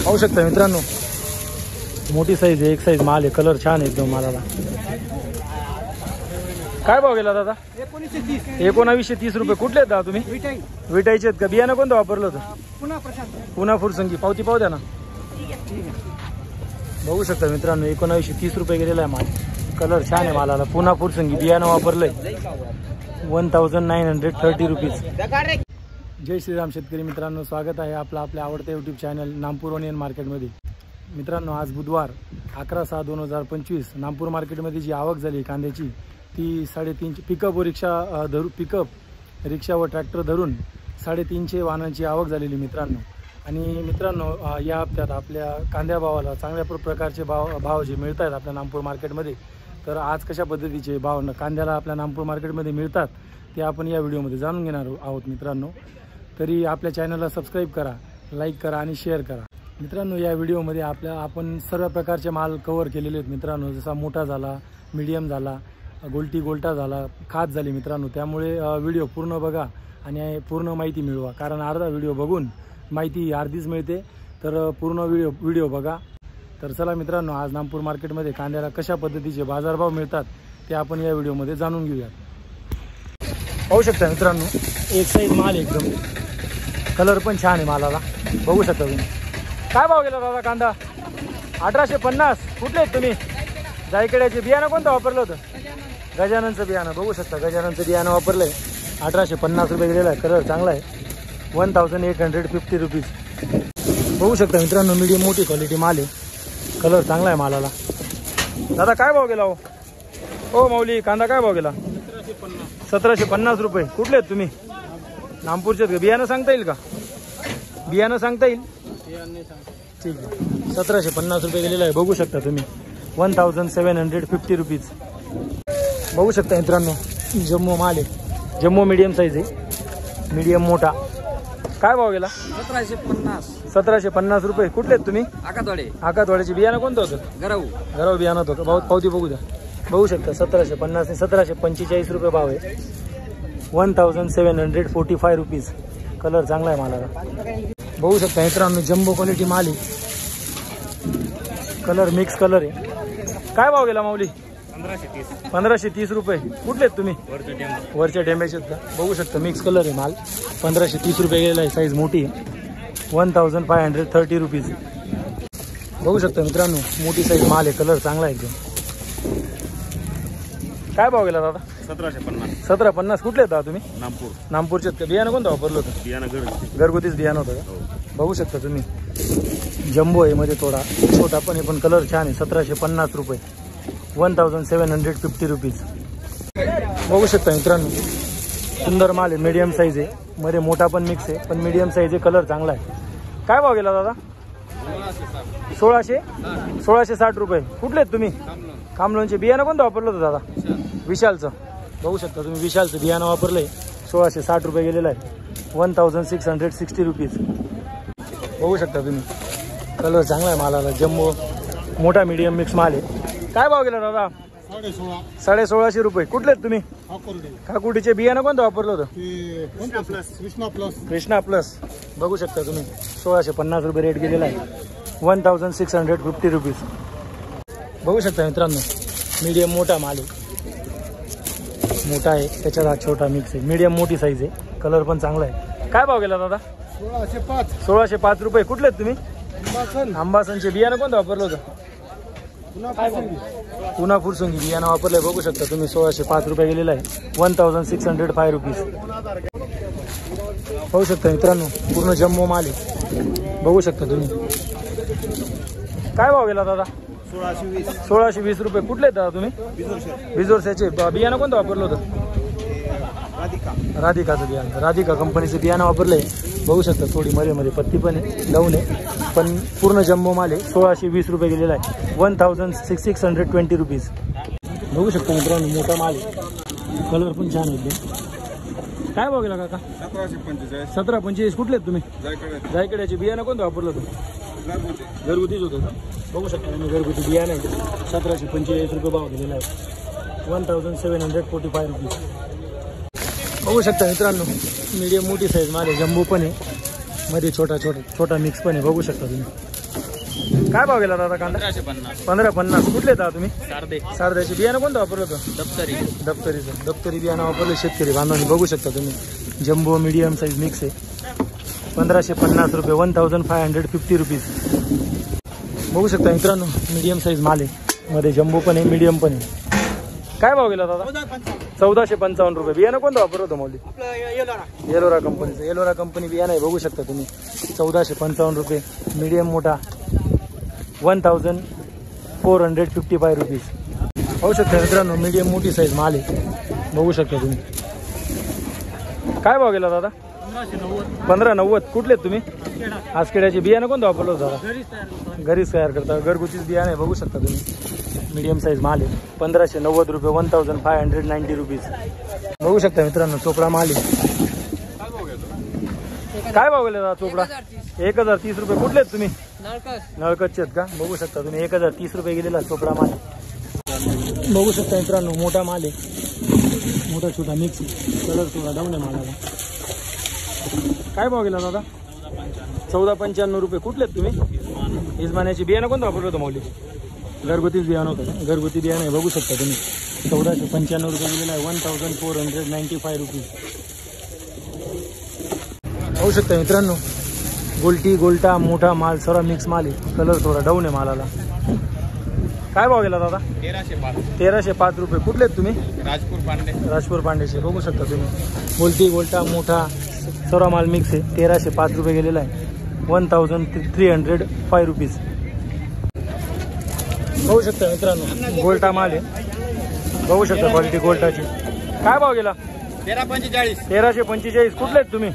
पाहू शकता मित्रांनो, मोठी साईज आहे, एक साईज माल आहे, कलर छान आहे एकदम मालाला. काय भाव गेला दादा? 1930 रुपये. कुठले आहेत दादा तुम्ही? विटाईचे आहेत का? बियाणं कोणतं वापरलं होतं? पुन्हा फुरसंगी. पावती पाहू द्या ना. बघू शकता मित्रांनो, 1930 रुपये गेलेला आहे माल. कलर छान आहे मालाला, पुन्हा फुरसंगी. बियाणं वापरलंय 1930 रुपीज. जय श्रीराम शेतकरी मित्रांनो, स्वागत आहे आपलं आपल्या आवडत्या यूट्यूब चॅनल नामपूर ओनियन मार्केटमध्ये. मित्रांनो, आज बुधवार 11/6/2025 नामपूर मार्केटमध्ये जी आवक झाली कांद्याची ती 350 पिकअप रिक्षा व ट्रॅक्टर धरून 350 वाहनांची आवक झालेली मित्रांनो. आणि मित्रांनो, या हप्त्यात आपल्या कांद्या भावाला चांगल्या प्रकारचे भाव जे मिळत आहेत आपल्या नामपूर मार्केटमध्ये, तर आज कशा पद्धतीचे भाव कांद्याला आपल्या नामपूर मार्केटमध्ये मिळतात ते आपण या व्हिडिओमध्ये जाणून घेणार आहोत मित्रांनो. तरी आपल्या चॅनलला सबस्क्राईब करा, लाईक करा आणि शेअर करा. मित्रांनो, या व्हिडिओमध्ये आपण सर्व प्रकारचे माल कव्हर केलेले आहेत मित्रांनो. जसा मोठा झाला, मीडियम झाला, गोल्टा झाला, खात झाली मित्रांनो. त्यामुळे व्हिडिओ पूर्ण बघा आणि पूर्ण माहिती मिळवा, कारण अर्धा व्हिडिओ बघून माहिती अर्धीच मिळते. तर पूर्ण व्हिडिओ बघा. तर चला मित्रांनो, आज नामपूर मार्केटमध्ये कांद्याला कशा पद्धतीचे बाजारभाव मिळतात ते आपण या व्हिडिओमध्ये जाणून घेऊया. पाहू शकता मित्रांनो, एक साईज माल एकदम, कलर पण छान आहे मालाला. बघू शकता तुम्ही. काय भाव गेला दादा कांदा? 1850. कुठले आहेत तुम्ही? जायकड्याचे. बियाणं कोणतं वापरलं होतं? गजाननचं बियाणं. बघू शकता, गजाननचं बियाणं वापरलं आहे. 1850 रुपये गेलेला आहे. कलर चांगला आहे. 1850 रुपीज. बघू शकता मित्रांनो, मीडियम मोठी क्वालिटी माल आहे, कलर चांगला आहे मालाला. दादा काय भाव गेला हो माऊली? कांदा काय भाव गेला? 1750 रुपये. कुठले आहेत तुम्ही? नामपूरचे आहेत का? बियाणं सांगता येईल का? बियाणं सांगता येईल? ठीक आहे. 1750 रुपये गेलेला आहे. बघू शकता तुम्ही. 1750 रुपीज. बघू शकता मित्रांनो, जम्मू माल आहे, जम्मू मीडियम साईज आहे, मीडियम मोठा. काय भाव गेला? 1750 रुपये. कुठले आहेत तुम्ही? आकातवाड्याचे. बियाणं कोणतं होतं? गरव बियाणं होतं. पावती बघू द्या. बघू शकता 1750 1745 रुपये भाव आहे. 1745 रुपीज. कलर चांगला आहे मालाला. बघू शकता मित्रांनो, जम्बो क्वालिटी माल आहे, कलर मिक्स कलर आहे. काय भाव गेला माऊली? 1530 रुपये. कुठले आहेत तुम्ही? वरच्या टेंब्याचे का? बघू शकता मिक्स कलर आहे माल. 1530 रुपये गेलेला आहे. साईज मोठी आहे. 1530 रुपीज. बघू शकता मित्रांनो, मोठी साईज माल आहे, कलर चांगला आहे एकदम. काय भाव गेला दादा? 1750. कुठले आहेत दादा तुम्ही? नामपूरचे आहेत का? बियाणं कोणतं वापरलं होतं? बियाणं घरगुतीच बियाणं होतं का? बघू शकता तुम्ही, जम्बो आहे, मध्ये थोडा छोटा पण आहे, पण कलर छान आहे. 1750 रुपये. 1750 रुपीज. बघू शकता मित्रांनो, सुंदर माल आहे, मीडियम साईज आहे, मध्ये मोठा पण मिक्स आहे, पण मीडियम साईज आहे, कलर चांगला आहे. काय भाव गेला दादा? 1660 रुपये. कुठले आहेत तुम्ही? कामलोनचे. बियाणं कोणतं वापरलं होतं दादा? विशालचं. बघू शकता तुम्ही, विशालचं बियाणं वापरलंय. 1660 रुपये गेलेलं आहे. 1660 रुपीज. बघू शकता तुम्ही, कलर चांगला आहे मालाला. जम्बो मोठा मीडियम मिक्स माल आहे. काय भाव गेला दादा? 1650 रुपये. कुठले आहेत तुम्ही? काकुटीचे. बियाणं कोणतं वापरलं होतं? कृष्णा प्लस. बघू शकता तुम्ही, 1650 रुपये रेट गेलेला आहे. 1650 रुपीज. बघू शकता मित्रांनो, मीडियम मोठा माल आहे, मोठा आहे, त्याच्यात हा छोटा मिक्स आहे. मीडियम मोठी साईज आहे, कलर पण चांगला आहे. काय भाव गेला दादा? 1605 रुपये. कुठले आहेत तुम्ही? आंबासनचे. बियाणं कोणतं वापरलं होतं? पुन्हा फुरसंगी बियाणं वापरलंय. बघू शकता तुम्ही, 1605 रुपये गेलेला आहे. 1605 रुपीज. बघू शकता मित्रांनो, पूर्ण जम्मो माल आहे. बघू शकता तुम्ही. काय भाव गेला दादा? 1620 रुपये. कुठले आहेत दादा तुम्ही? बिजोरशाचे. बियाणं कोणतं वापरलं होतं? राधिकाचं बियाणं. राधिका कंपनीचं बियाणं वापरलंय. बघू शकता, थोडी मध्ये पत्ती पण आहे, डाऊन आहे, पण पूर्ण जम्बो माल आहे. 1620 रुपये गेलेला आहे. 1620 रुपीज. बघू शकता मित्रांनो, मोठा माल आहे, कलर पण छान आहे. काय भाव गेला काका? 1745. कुठले आहेत तुम्ही? जायकड्याचे. बियाणं कोणतं वापरलं होतं? घरगुतीच होतं का? बघू शकता तुम्ही, घरगुती बियाणं आहे. 1745 रुपये भाव दिलेला आहे. 1745 रुपीज. बघू शकता मित्रांनो, मीडियम मोठी साईज माल आहे, जम्बो पण आहे, मध्ये छोटा मिक्स पण आहे. बघू शकता तुम्ही, काय भाव गेला दादा कांदा? 1550. 1550. कुठले दादा तुम्ही? सारदे. सारद्याचे बियाणं कोणतं वापरलं होतं? दप्तरी बियाणं वापरलं शेतकरी बांधवांनी. बघू शकता तुम्ही, जम्बो मीडियम साईज मिक्स आहे. 1550 रुपये, 1550 रुपीज. बघू शकता मित्रांनो, मीडियम साईज माल आहे. मध्ये जम्बो पण आहे, मीडियम पण आहे. काय भाव गेला दादा? 1455 रुपये. बियाणं कोणतं वापरलं होतं मौली? येलोरा कंपनीचं. येलोरा कंपनी बियाणं आहे. बघू शकता तुम्ही, 1455 रुपये. मीडियम मोठा 1455 रुपीज. बघू शकता मित्रांनो, मीडियम मोठी साईज माल आहे. बघू शकता तुम्ही. काय भाव गेला दादा? 1590. कुठले तुम्ही? आसखेड्याचे. बियाणं कोणतं वापरलं होतं दादा? घरीच तयार करता, घरगुतीच बियाणं आहे. बघू शकता तुम्ही, मीडियम साईज माल आहे. 1590 रुपये, 1590 रुपीज. बघू शकता मित्रांनो, चोपडा माल आहे. काय भाव गेला दादा चोपडा? 1030 रुपये. कुठले आहेत तुम्ही? नळकटचे आहेत का? बघू शकता तुम्ही, 1030 रुपये गेलेला चोपडा माल. बघू शकता मित्रांनो, मोठा माल आहे. मोठा छोटा मिक्स, कलर थोडा डाऊन आहे मालाला. काय भाव गेला दादा? 1495 रुपये. कुठले आहेत तुम्ही? इजमान्याची. बियाणं कोणतं वापरलं होतं मौली? घरगुतीच बियाणं होतं. घरगुती बियाणं आहे. बघू शकता तुम्ही, 1495 रुपये गेलेला आहे. 1495 रुपीज. बघू शकता मित्रांनो, गोल्टी गोल्टा मोठा माल, सर्व मिक्स माल आहे. कलर थोडा डाऊन आहे मालाला. काय भाव गेला दादा? 1305 रुपये. कुठले आहेत तुम्ही? राजपूर पांडेचे. बघू शकता तुम्ही, गोल्टी गोल्टा मोठा सर्व माल मिक्स आहे. 1305 रुपये गेलेला आहे. 1305 रुपीज. बघू शकता मित्रांनो, गोल्टा माल आहे. बघू शकता क्वालिटी गोल्टाची. काय भाव गेला? 1345. कुठले आहेत तुम्ही?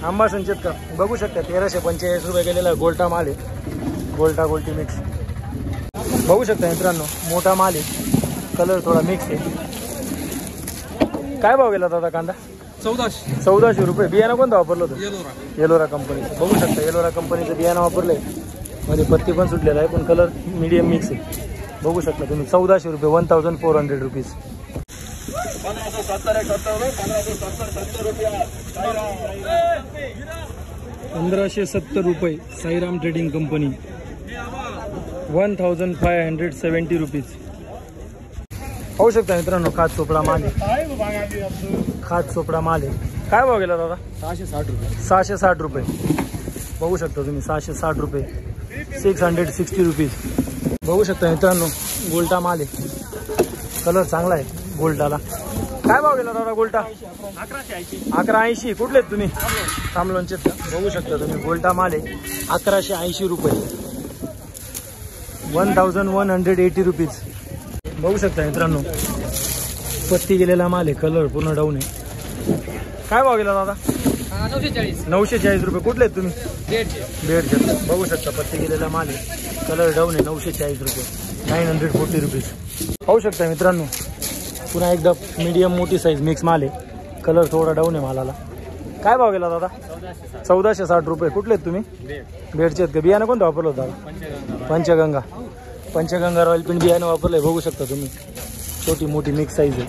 आंबासनचेत का? बघू शकता 1345 रुपये गेलेला गोल्टा माल आहे. गोल्टा गोल्टी मिक्स. बघू शकता मित्रांनो, मोठा माल आहे. कलर थोडा मिक्स आहे. काय भाव गेला दादा कांदा? 1400 रुपये. बियाणं कोणतं वापरलं होतं? येलोरा कंपनीचं. बघू शकता, येलोरा कंपनीचं बियाणं वापरलंय. मध्ये पत्ती पण सुटलेला आहे, पण कलर मीडियम मिक्स आहे. बघू शकता तुम्ही, 1400 रुपये, 1400 रुपीज. 1570 रुपये. Sairam trading company. 1570 रुपीज. पाहू शकता मित्रांनो, खात चोपडा माल आहे. खात चोपडा माल आहे. काय भाव गेला दादा? 660 रुपये. 660 रुपये. बघू शकता तुम्ही, 660 रुपये, 660 रुपीज. बघू शकता मित्रांनो, गोल्टा माल आहे. कलर चांगला आहे गोल्टाला. काय भाव गेला दादा गोल्टा? 1180. कुठले आहेत तुम्ही? तांबलोंचेत का? बघू शकता तुम्ही, गोल्टा माल आहे. 1180 रुपये, 1180 रुपीज. बघू शकता मित्रांनो, पत्ती गेलेला माल आहे. कलर पूर्ण डाऊन आहे. काय भाव गेला दादा? 940 रुपये. कुठले आहेत तुम्ही? बेडचे. बघू शकता, पत्ती गेलेला माल आहे. कलर डाऊन आहे. 940 रुपये, 940 रुपीज. पाहू शकता मित्रांनो, पुन्हा एकदा मीडियम मोठी साईज मिक्स माल आहे. कलर थोडा डाऊन आहे मालाला. काय भाव गेला दादा? 1460 रुपये. कुठले आहेत तुम्ही? बेडचे आहेत का? बियाणं कोणतं वापरलं होतं दादा? पंचगंगा. पंचगंगा रॉयल पिंड बियाणं वापरलंय. बघू शकता तुम्ही, छोटी मोठी मिक्स साईज आहे.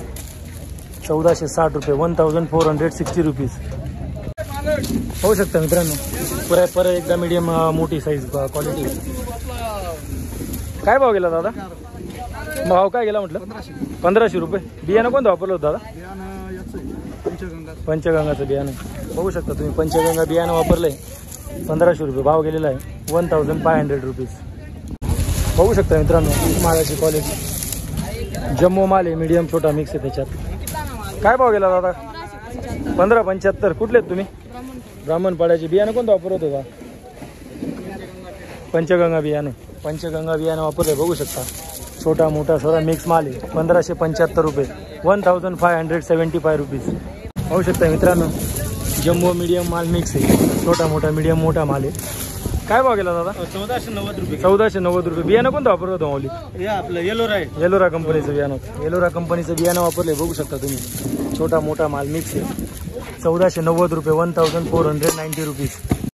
1460 रुपये, 1460 रुपीज. होऊ शकता मित्रांनो, परत एकदा मीडियम मोठी साईज क्वालिटी. काय भाव गेला दादा? भाव काय गेला म्हटलं? 1500 रुपये. बियाणं कोणतं वापरलं होतं दादा? पंचगंगाचं बियाणं. बघू शकता तुम्ही, पंचगंगा बियाणं वापरलंय. 1500 रुपये भाव गेलेला आहे. 1500 रुपीज. बघू शकता मित्रांनो, मालाची क्वालिटी. जम्मो माल आहे, मीडियम छोटा मिक्स आहे त्याच्यात. काय भाव गेला दादा? 1575. कुठले आहेत तुम्ही? ब्राह्मणपाड्याचे. बियाणं कोणतं वापरत होता? पंचगंगा बियाणं. पंचगंगा बियाणं वापरलंय. बघू शकता, छोटा मोठा सर्व मिक्स माल आहे. 1575 रुपये, 1575 रुपीज. पाहू शकता मित्रांनो, जम्बो मीडियम माल मिक्स आहे. छोटा मोठा मीडियम मोठा माल आहे. काय भाव गेला दादा? 1490 रुपये. 1490 रुपये. बियाणं कोणतं वापरत होतं माऊली? हे आपलं येलोरा आहे. येलोरा कंपनीचं बियाणं. येलोरा कंपनीचं बियाणं वापरलंय. बघू शकता तुम्ही, छोटा मोठा माल मिक्स आहे. 1490 रुपये, 1490 रुपीज.